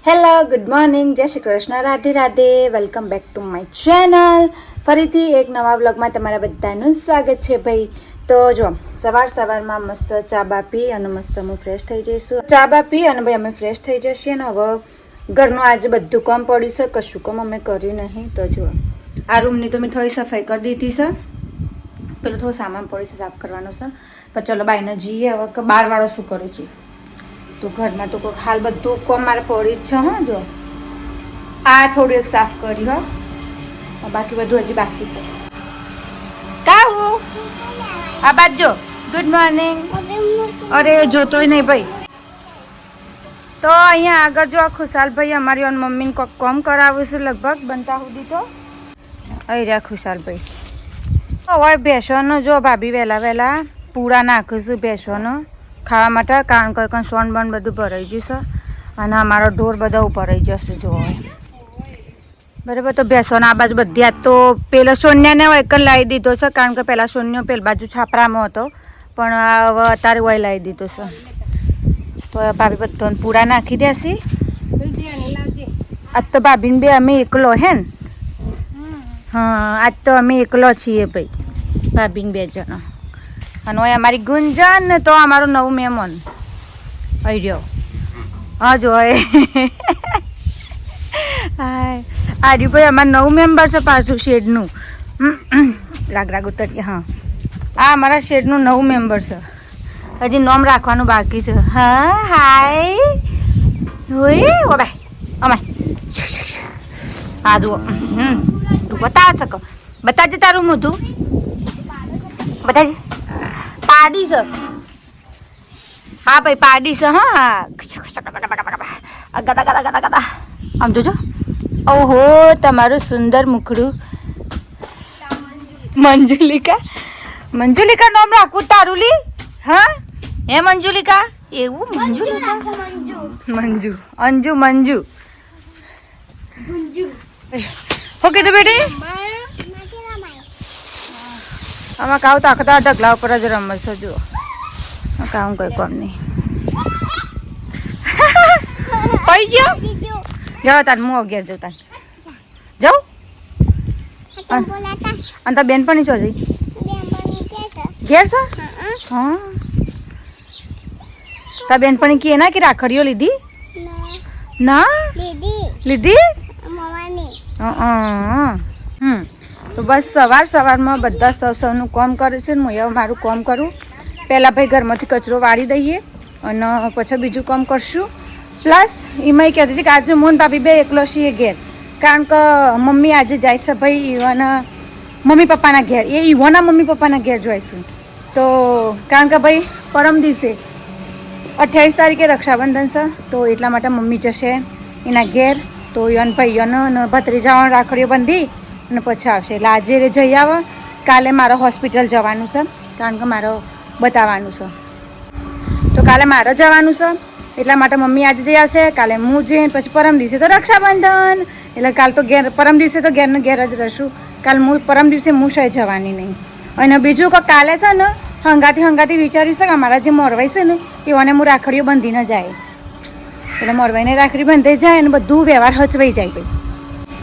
Hello good morning, જય Shri Krishna, Radhe Radhe. Welcome back to my channel. ફરીથી એક નવા વ્લોગમાં તમારા બધાનું સ્વાગત છે ભાઈ. તો જો સવારમાં મસ્ત ચા બા પી અને મસ્ત હું ફ્રેશ થઈ જઈશું. ચા બા પી અને ભાઈ અમે ફ્રેશ થઈ જઈએ ને હવે ઘરનું આજે બધું કામ પડ્યું છે, કશું કામ અમે કર્યું નહીં. તો જો આ રૂમની તો મેં થોડી સફાઈ કરી દીધી છે, પેલું થોડું સામાન પડ્યું છે સાફ કરવાનું છે. પણ ચલો બાઈને જઈએ હવે કે બારવાળો શું કરું છું. તો ઘરમાં તો કોઈ હાલ બધું કોમ મારે પડી જ છે. હા જો આ થોડું એક સાફ કર્યું, હા બાકી બધું હજી બાકી છે. કાવું આ બાદ જો ગુડ મોર્નિંગ. અરે જોતોય નહીં ભાઈ. તો અહીંયા આગળ જો ખુશાલભાઈ અમારી ઓન મમ્મીને કોક કોમ કરાવું છે લગભગ બનતા સુધી. તો અહીં રહ્યા ખુશાલભાઈ. હવે ભેંસોનો જો ભાભી વહેલા પૂરા નાખું છું ભેંસોનો ખાવા માટે, કારણ કે કંઈ સોન બન બધું ભરાઈ ગયું છે અને અમારો ઢોર બધા ભરાઈ જશે જો બરાબર. તો ભેંસોના આ બાજુ બધી આજ તો પેલો સોન્યાને હોય એક લાવી દીધો છે, કારણ કે પહેલાં સોન્યો પેલી બાજુ છાપરામાં હતો પણ હવે અત્યારે હોય લાવી દીધો છે. તો ભાભી બધાને પૂરા નાખી દેશે. આજ તો ભાભીને બે અમે એકલો હે ને. હા આજ તો અમે એકલો છીએ ભાઈ, ભાભીને બે જણા. અને હોય અમારી ગુંજન ને તો અમારું નવું મહેમાન આવી રહ્યો. હા જો આર્યું ભાઈ અમારું નવું મેમ્બર છે પાછું શેડનું. રાગ ઉતરીએ. હા આ અમારા શેડનું નવું મેમ્બર છે, હજી નામ રાખવાનું બાકી છે. હા હાય હોય ઓ ભાઈ અમાય હા જુઓ. તું બતાવ શકો, બતાવજે તારું મોઢું બતાવજે. પાડી છે હા ભાઈ પાડી છે. હા ગદા આમ જોજો. ઓહો તમારું સુંદર મુખડું. મંજુલિકા નામ રાખવું તારું લી. હા હે મંજુલિકા એવું મંજુલિકા મંજુ હો કીધું બેટી. આમાં કાવ તો આખા ઢગલા ઉપર જ રમે છે જુઓ. કામ કઈ કોમ નહીં. પડી ગયો જાઓ તાર હું ઘેર જાઉં. તાર જાઉં અને તાર બેનપણી છો જઈ ઘેર છે. હા તાર બેનપણી કે ના કે રાખડીઓ લીધી ના લીધી. તો બસ સવારમાં બધા સૌનું કામ કરે છે ને હું હવે મારું કામ કરું. પહેલાં ભાઈ ઘરમાંથી કચરો વાળી દઈએ અને પછી બીજું કામ કરશું. પ્લસ એમાં કહેતી હતી કે આજે મોહન ભાભી બે એકલો છીએ ઘેર, કારણ કે મમ્મી આજે જાય છે ભાઈ ઈવાના મમ્મી પપ્પાના ઘેર. એ ઈવાના મમ્મી પપ્પાના ઘેર જોઈશું. તો કારણ કે ભાઈ પરમ દિવસે 28 તારીખે રક્ષાબંધન છે, તો એટલા માટે મમ્મી જશે એના ઘેર. તો ઈવન ભાઈઓનો ભત્રીજાઓને રાખડીઓ બાંધી અને પછી આવશે. એટલે આજે જઈ આવે. કાલે મારે હોસ્પિટલ જવાનું છે, કારણ કે મારે બતાવવાનું છે. તો કાલે મારે જવાનું છે એટલા માટે મમ્મી આજે જઈ આવશે. કાલે હું જઈને પછી પરમ દિવસે તો રક્ષાબંધન, એટલે કાલ તો ઘેર પરમ દિવસે તો ઘેરને ઘેર જ રહીશું. કાલ પરમ દિવસે હું શય જવાની નહીં. અને બીજું કે કાલે છે ને હંગાથી વિચાર્યું છે કે અમારા જે મોરવાઈ છે ને એવાને હું રાખડીઓ બાંધીને જાય, એટલે મોરવાઈને રાખડી બાંધી જાય અને બધું વ્યવહાર હચવાઈ જાય ભાઈ.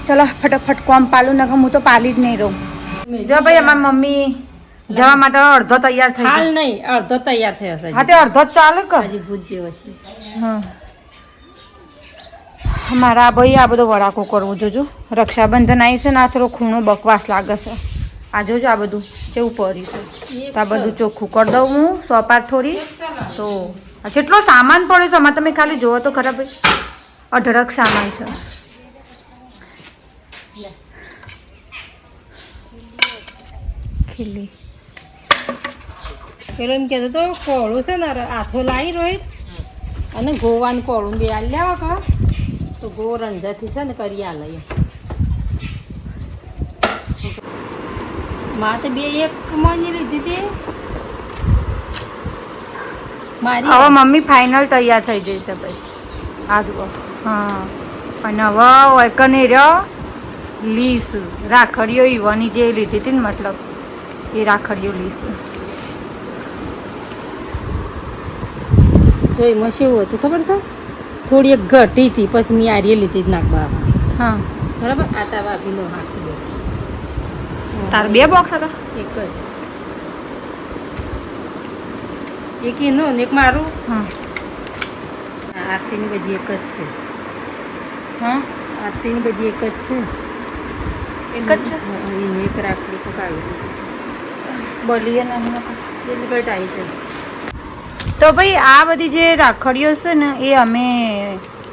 ચલો ફટાફટ કોમ પાલું ન હું તો પાલી જ નહીં રહું. જો ભાઈ અમારી મમ્મી જવા માટે અડધો તૈયાર થઈ હાલ નહીં અડધો તૈયાર થયો છે. હા તે અડધો જ ચાલે કે હજી ભૂજ જેવો છે. હા મારા ભાઈ આ બધો વડાકો કરવું જોજો. રક્ષાબંધન આવી છે ને આ થોડો ખૂણો બકવાસ લાગે છે. આ જોજો આ બધું કેવું પર્યું છે. તો આ બધું ચોખ્ખું કરી દઉં હું સોપાટ થોડી. તો જેટલો સામાન પડ્યો છે આમાં તમે ખાલી જોવો તો ખરા ભાઈ, અઢળક સામાન છે. ખીલી પેલો એમ કહેતો તો કોળું છે ને હાથો લાવી રોહિત અને ગોવાનું કોળું બે આલ લેવા કા તો ગો રંજાથી છે ને કરી આ લઈએ. માં તો બે એક મની લીધી હતી મારી. હવે મમ્મી ફાઇનલ તૈયાર થઈ જશે ભાઈ. આ જુઓ. હા અને હવે વૈકને રહ્યો લીસ રાખડીઓ ઈવાની જે લીધી હતી ને, મતલબ એ રાખડીઓ લીસ. જો એમાં શું હતું ખબર છે? થોડી એક ઘટી હતી પછી મેં આરીએ લીધી નાખવા હા બરાબર આ તા ભાભીનો હાથ તાર 2 બોક્સ હતા એક જ એક એનો ને એક મારું હા આરતીની બધી એક જ છે હા આરતીની બધી એક જ છે એક જ છે એને એક રાખડી તો કાઢી બોલીએ ના એટલી કઈ આવી છે તો ભાઈ આ બધી જે રાખડીઓ છે ને એ અમે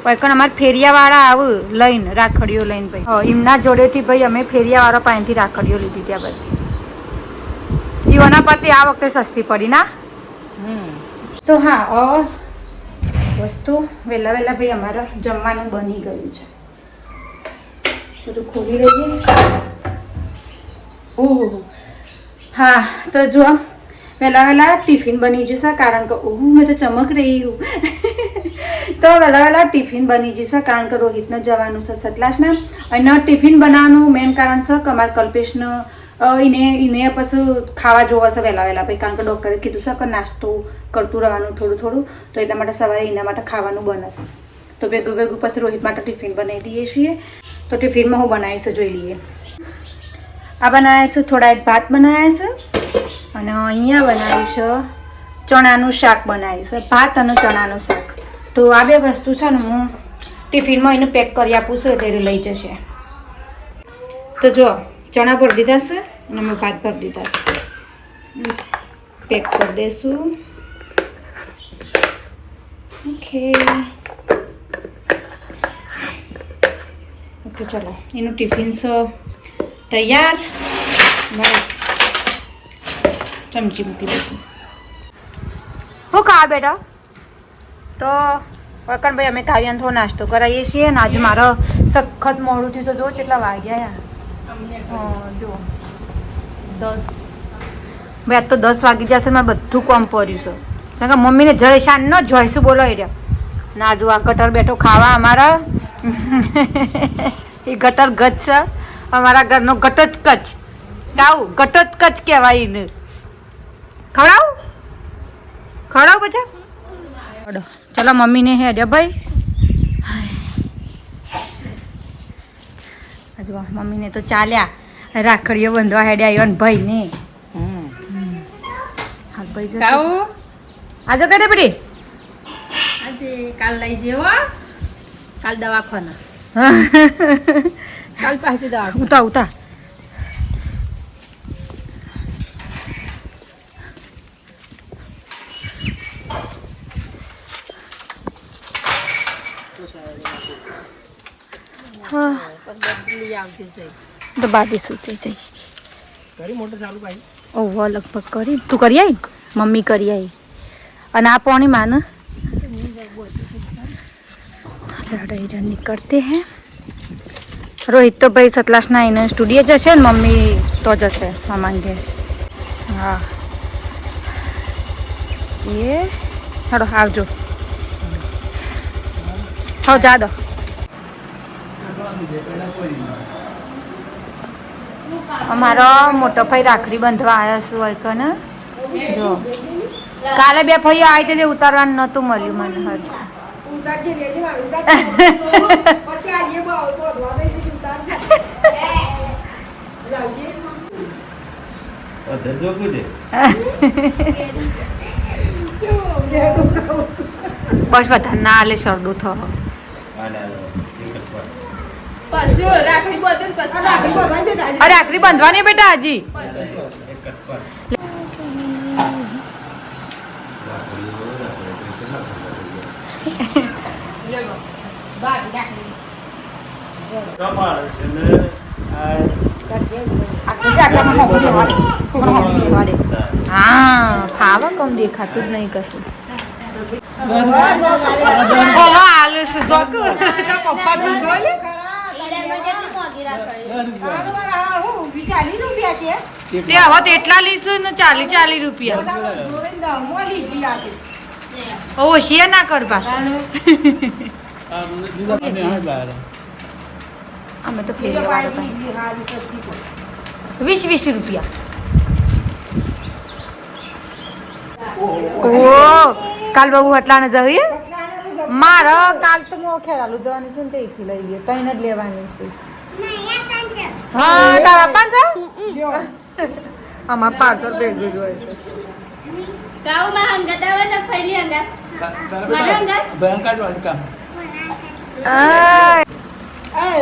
પણ અમારે ફેરિયાવાળા આવું લઈને રાખડીઓ લઈને ભાઈ એમના જોડેથી ભાઈ અમે ફેરિયાવાળા પાસેથી રાખડીઓ લીધી ત્યાં બધી ઈઓના પરથી આ વખતે સસ્તી પડી ના તો હા વસ્તુ વહેલા વહેલા ભાઈ અમારે જમવાનું બની ગયું છે બધું ખોલી લઈએ ઓહ હા તો જો વહેલા વહેલા ટિફિન બની જશે કારણ કે મેં તો ચમક રહી હું તો વહેલા વહેલા ટિફિન બની જશે કારણ કે રોહિતને જવાનું છે સતલાસના અને ટિફિન બનાવવાનું મેઇન કારણ છે કે અમારા કલ્પેશને એને પછી ખાવા જોવા છે વહેલા વહેલા ભાઈ કારણ કે ડૉક્ટરે કીધું છે કે નાસ્તો કરતું રહેવાનું થોડું થોડું તો એટલા માટે સવારે એના માટે ખાવાનું બનશે તો ભેગું ભેગું પછી રોહિત માટે ટિફિન બનાવી દઈએ છીએ તો ટિફિનમાં હું બનાવીશ જોઈ લઈએ આ બનાવીશું થોડા એક ભાત બનાવ્યા છે અને અહીંયા બનાવ્યું છે ચણાનું શાક બનાવ્યું છે ભાત અને ચણાનું શાક તો આ બે વસ્તુ છે ને હું ટિફિનમાં એને પેક કરી આપું છું ત્યારે લઈ જશે તો જો ચણા ભરી દીધા છે અને અમે ભાત ભરી દીધા છે પેક કરી દઈશું ઓકે ઓકે ચલો એનું ટિફિન છે તૈયાર ભાઈ ચમચી મૂકી દઈશું હું ખા બેટા તો વકનભાઈ અમે ખાવીને થોડો નાસ્તો કરાવીએ છીએ ને આજે મારો સખત મોડું થયું તો જો કેટલા વાગ્યા જો 10 ભાઈ આજ તો 10 વાગી જશે મારે બધું કામ પડ્યું છે કારણ કે મમ્મીને જય શાન ન જોઈશું બોલો એ રહ્યા ના જો આ ગટર બેઠો ખાવા અમારા એ ગટર ગચ છે અમારા ઘરનો ગટો જ કચ કાવું ગટો જ કચ કહેવાય એને ખવડાવ પછી ચલો મમ્મીને હેડ્યો ભાઈ હજુ મમ્મીને તો ચાલ્યા રાખડીઓ બંધવા હેડ્યા આવ્યો ને ભાઈ ને હા ભાઈ આજો કઈ પડી આજે કાલ લઈ જેવો કાલ દવાખાના કાલ પાછી દવા ઉતા તો બાબી સુતી જઈશ ઓહો લગભગ કરી તું કરી આવી મમ્મી કરી આવી અને આ પોણી માને લડાઈ નીકળતે હે રોહિત તો ભાઈ સતલાસના એને સ્ટુડિયો જશે ને મમ્મી તો જશે મામા ઘેર હા એ હાડો આવજો હા જા દો અમારો મોટો ભાઈ રાખડી બંધવા આવ્યો છું હોય કને જો કાલે બે ભાઈઓ આવી તે ઉતારવાનું નહોતું મળ્યું મને હર બસ બધા ના આલે શરડું થો રાખડી બાંધવાની બેટા હજી હા ખાવા કમ દેખાતું જ નહીં કશું આલુ સુધો પપ્પા સુધો લે તે હવે તો એટલા લઈશું ને 40 રૂપિયા હોશિયાર ના કરવા અમે તો 20 રૂપિયા ઓ કાલ બાબુ હટલા ને જઈએ મારે કાલ તો હું ખેરાલું જવાની છું ને તેથી લઈ ગયો કઈ જ લેવાની છે હા તારા પપ્પા છે અમાર પાર્સલ ભેગું જ હોય છે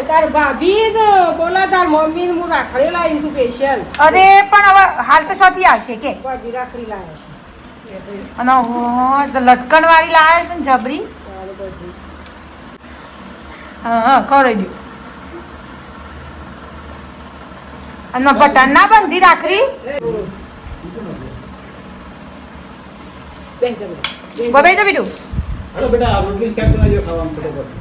તાર ભાભી તો બોલા તાર મમ્મી ને હું રાખડી લાવી છું સ્પેશિયલ અરે પણ હવે હાલ તો શોથી આવશે કે ભાભી રાખડી લાવે છે અને લટકણ વાળી લાવે છે ને જબરી પછી હા ખવડાવી દઉં અને બટન ના બંધી રાખડી બેન જમે બબે તો બીડું અરે બેટા આ રોટલી શાક બનાવજો ખાવાનું ફટાફટ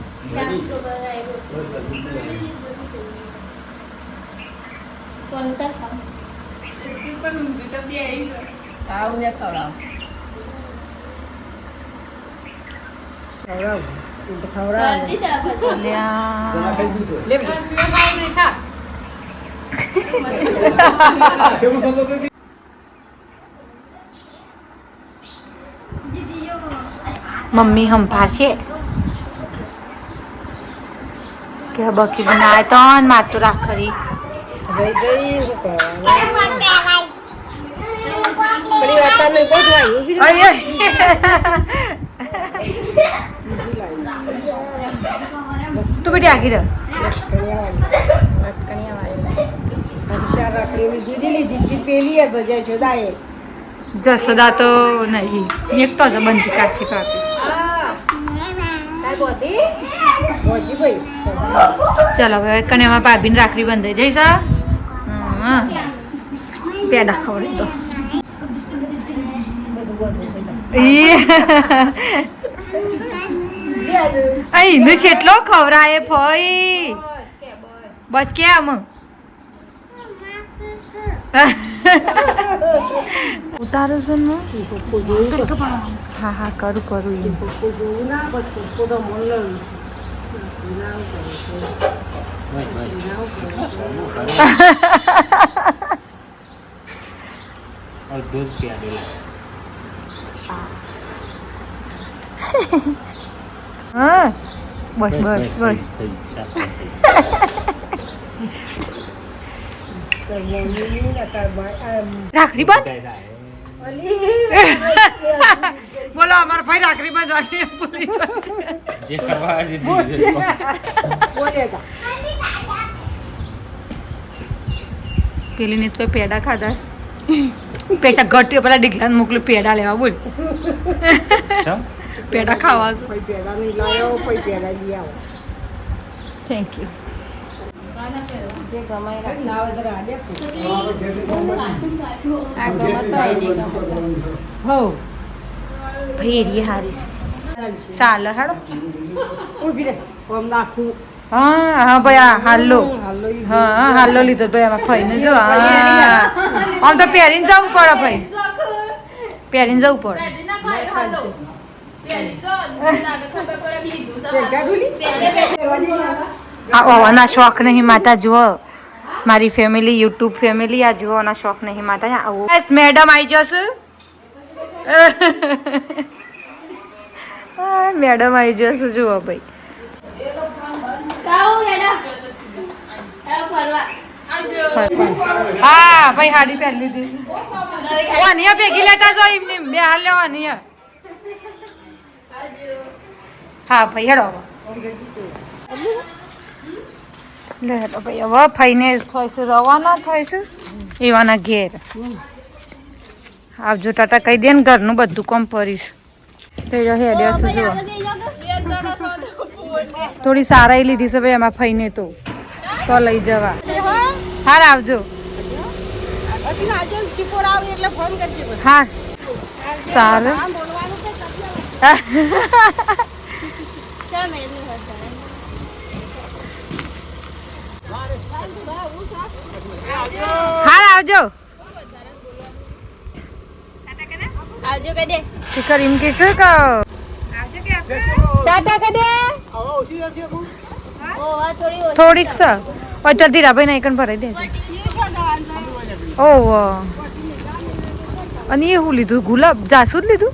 ખવડાવ એ તો ખવડાવ ઘણા ખાઈ દીધું લે બેટા. કેવું સંતો કરી મમ્મી હંભાર છે કે બકી બનાવે તો મારતું રાખડી જઈ જઈ શું કરવાનું? પેલી વાત તાર નહીં પહોંચવાય, ઊભી રહે. અરે તું બેટી આગી રહે હરીશા રાખડી એવી જીદી લીધી જીદ પેલી હશે જય જોદાએ જસોદા તો નહીં એક તો જ બંધી કાચી પાપી પહોંચી ભાઈ ચાલો હવે કનેમાં ભાભીને રાખડી બંધાઈ જઈશ પેડા ખવડાવી દો અહીંનું કેટલો ખવરાય ફઈ બસ કેમ ઉતારું છું ને હા હા કરું કરું એમ જોવું ના પછી પોતો મન લઉં સિનાવ કરે છે સિનાવ કરે છે और दूध पिया देला હા બસ બસ બસ તાર મમ્મી ને તાર રાખડી બંધ અલી બોલો અમારા ભાઈ રાખડી બંધ રાખડી બોલી जे करवा जे બોલેગા પેલી ને તો પેડા ખાધા પૈસા ઘટ પેલા ડીકલાને મોકલું પેડા લેવા બોલ પેડા ખાવા કોઈ પેડા નહીં લાવ્યો કોઈ પેડા લઈ આવો થેન્ક યુ જે ગમાય લાવે જરા આડે હો ભાઈ એરી હારી સાલ હાડો ઊભી રે ઓમ નાખું હા હા ભાઈ આ હાલો હાલો ઈ હા હાલો લીધો ભાઈ આમાં ફઈને જો હા આમ તો પહેરીને જવું પડે ભાઈ પહેરીને જવું પડે આ ઓવાના શોખ નહીં માતા જુઓ મારી ફેમિલી યુટ્યુબ ફેમિલી આ જુઓના શોખ નહીં માતા આવો બસ મેડમ આવી જશે મેડમ આવી જશે જુઓ ભાઈ હા ભાઈ હાડી પહેરી લીધી વાનિયા ભેગી લેતા જો એમને બે હાલ લેવાની હા ભાઈ હેડો લે હેડો ભાઈ હવે ફઈને થઈશું રવાના થઈશું એવાના ઘેર આવજો ટાટા કહી દે ને ઘરનું બધું કામ કરીશ હેડ્યા જો થોડી સારાઈ લીધી છે ભાઈ એમાં ફઈને તો લઈ જવા હાર આવજો પછી આજે શીપોર આવે એટલે ફોન કરજે બસ. હા સારું આમ બોલવાનું છે હાર આવજો આવજો કહી દે શિખર એમ કે શું કહો ટાટા કહી દે થોડીક છે ઓ ચાલ ધીરાભાઈ ના એકન ભરાઈ દે ઓહ અને એ હું લીધું ગુલાબ જાસૂદ લીધું